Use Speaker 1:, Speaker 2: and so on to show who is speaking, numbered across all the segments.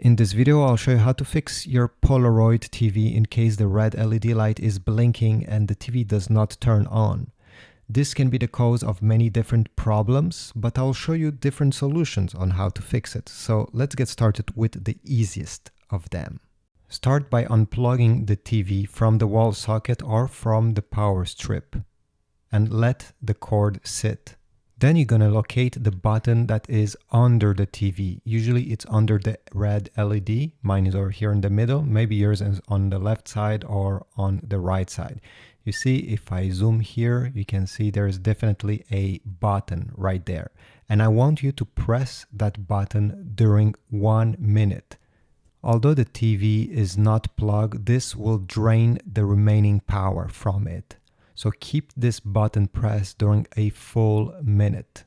Speaker 1: In this video, I'll show you how to fix your Polaroid TV in case the red LED light is blinking and the TV does not turn on. This can be the cause of many different problems, but I'll show you different solutions on how to fix it. So let's get started with the easiest of them. Start by unplugging the TV from the wall socket or from the power strip and let the cord sit. Then you're going to locate the button that is under the TV. Usually it's under the red LED. Mine is over here in the middle. Maybe yours is on the left side or on the right side. You see, if I zoom here, you can see there's definitely a button right there. And I want you to press that button during 1 minute. Although the TV is not plugged, this will drain the remaining power from it. So keep this button pressed during a full minute.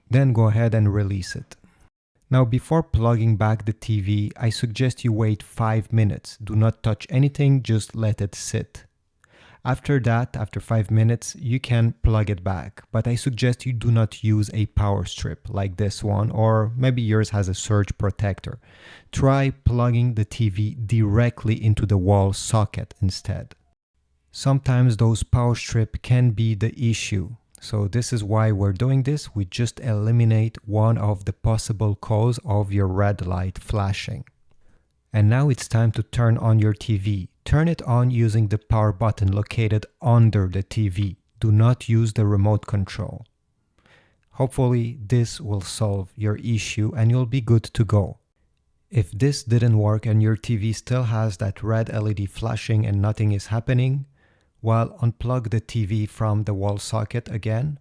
Speaker 1: Then go ahead and release it. Now, before plugging back the TV, I suggest you wait 5 minutes. Do not touch anything, just let it sit. After that, after 5 minutes, you can plug it back. But I suggest you do not use a power strip like this one, or maybe yours has a surge protector. Try plugging the TV directly into the wall socket instead. Sometimes those power strips can be the issue. So this is why we're doing this. We just eliminate one of the possible cause of your red light flashing. And now it's time to turn on your TV. Turn it on using the power button located under the TV. Do not use the remote control. Hopefully this will solve your issue and you'll be good to go. If this didn't work and your TV still has that red LED flashing and nothing is happening, well, unplug the TV from the wall socket again.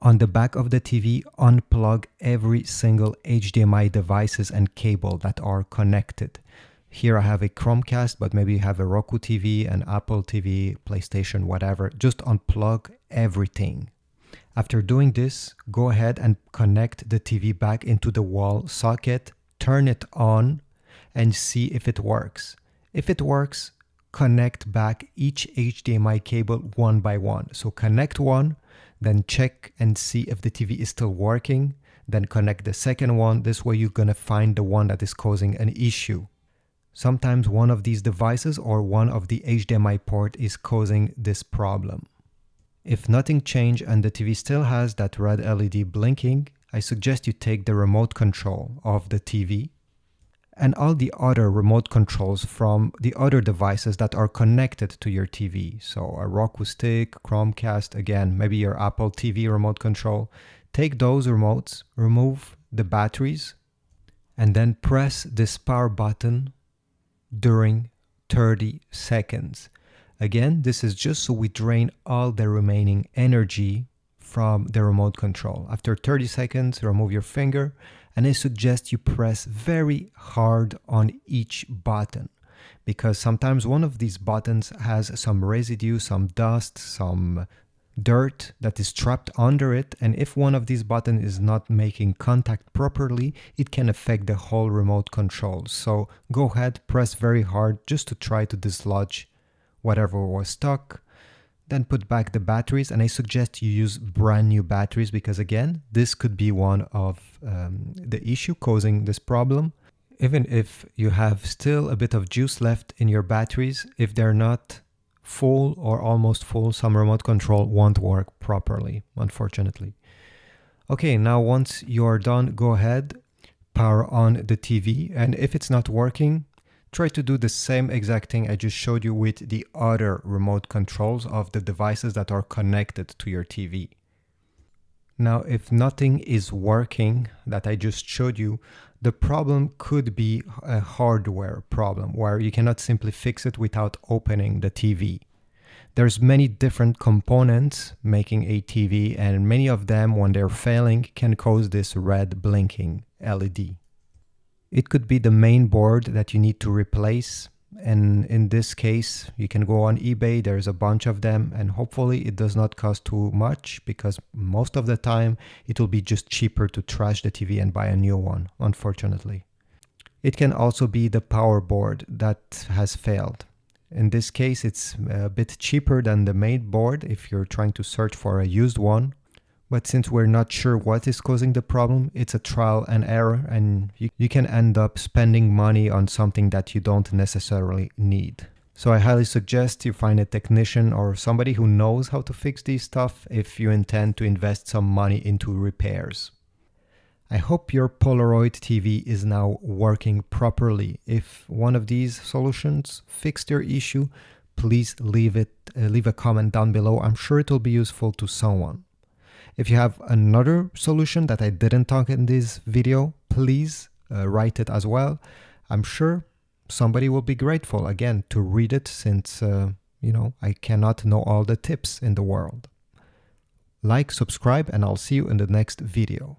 Speaker 1: On the back of the TV, unplug every single HDMI devices and cable that are connected. Here I have a Chromecast, but maybe you have a Roku TV, an Apple TV, PlayStation, whatever. Just unplug everything. After doing this, go ahead and connect the TV back into the wall socket, turn it on, and see if it works. If it works, connect back each HDMI cable one by one. So connect one, then check and see if the TV is still working, then connect the second one. This way you're gonna find the one that is causing an issue. Sometimes one of these devices or one of the HDMI port is causing this problem. If nothing changed and the TV still has that red LED blinking, I suggest you take the remote control of the TV and all the other remote controls from the other devices that are connected to your TV. So a Roku stick, Chromecast, again, maybe your Apple TV remote control. Take those remotes, remove the batteries, and then press this power button during 30 seconds. Again, this is just so we drain all the remaining energy from the remote control. After 30 seconds, remove your finger, and I suggest you press very hard on each button because sometimes one of these buttons has some residue, some dust, some dirt that is trapped under it, and if one of these buttons is not making contact properly, it can affect the whole remote control. So go ahead, press very hard just to try to dislodge whatever was stuck. Then put back the batteries, and I suggest you use brand new batteries because again, this could be one of the issue causing this problem. Even if you have still a bit of juice left in your batteries, if they're not full or almost full, some remote control won't work properly, unfortunately. Okay, now once you're done, go ahead, power on the TV, and if it's not working, try to do the same exact thing I just showed you with the other remote controls of the devices that are connected to your TV. Now, if nothing is working that I just showed you, the problem could be a hardware problem where you cannot simply fix it without opening the TV. There's many different components making a TV, and many of them, when they're failing, can cause this red blinking LED. It could be the main board that you need to replace, and in this case you can go on eBay, there's a bunch of them, and hopefully it does not cost too much because most of the time it will be just cheaper to trash the TV and buy a new one, unfortunately. It can also be the power board that has failed. In this case it's a bit cheaper than the main board if you're trying to search for a used one. But since we're not sure what is causing the problem, it's a trial and error, and you can end up spending money on something that you don't necessarily need. So I highly suggest you find a technician or somebody who knows how to fix these stuff if you intend to invest some money into repairs. I hope your Polaroid TV is now working properly. If one of these solutions fixed your issue, please leave a comment down below. I'm sure it will be useful to someone. If you have another solution that I didn't talk in this video, please write it as well. I'm sure somebody will be grateful, again, to read it, since, I cannot know all the tips in the world. Like, subscribe, and I'll see you in the next video.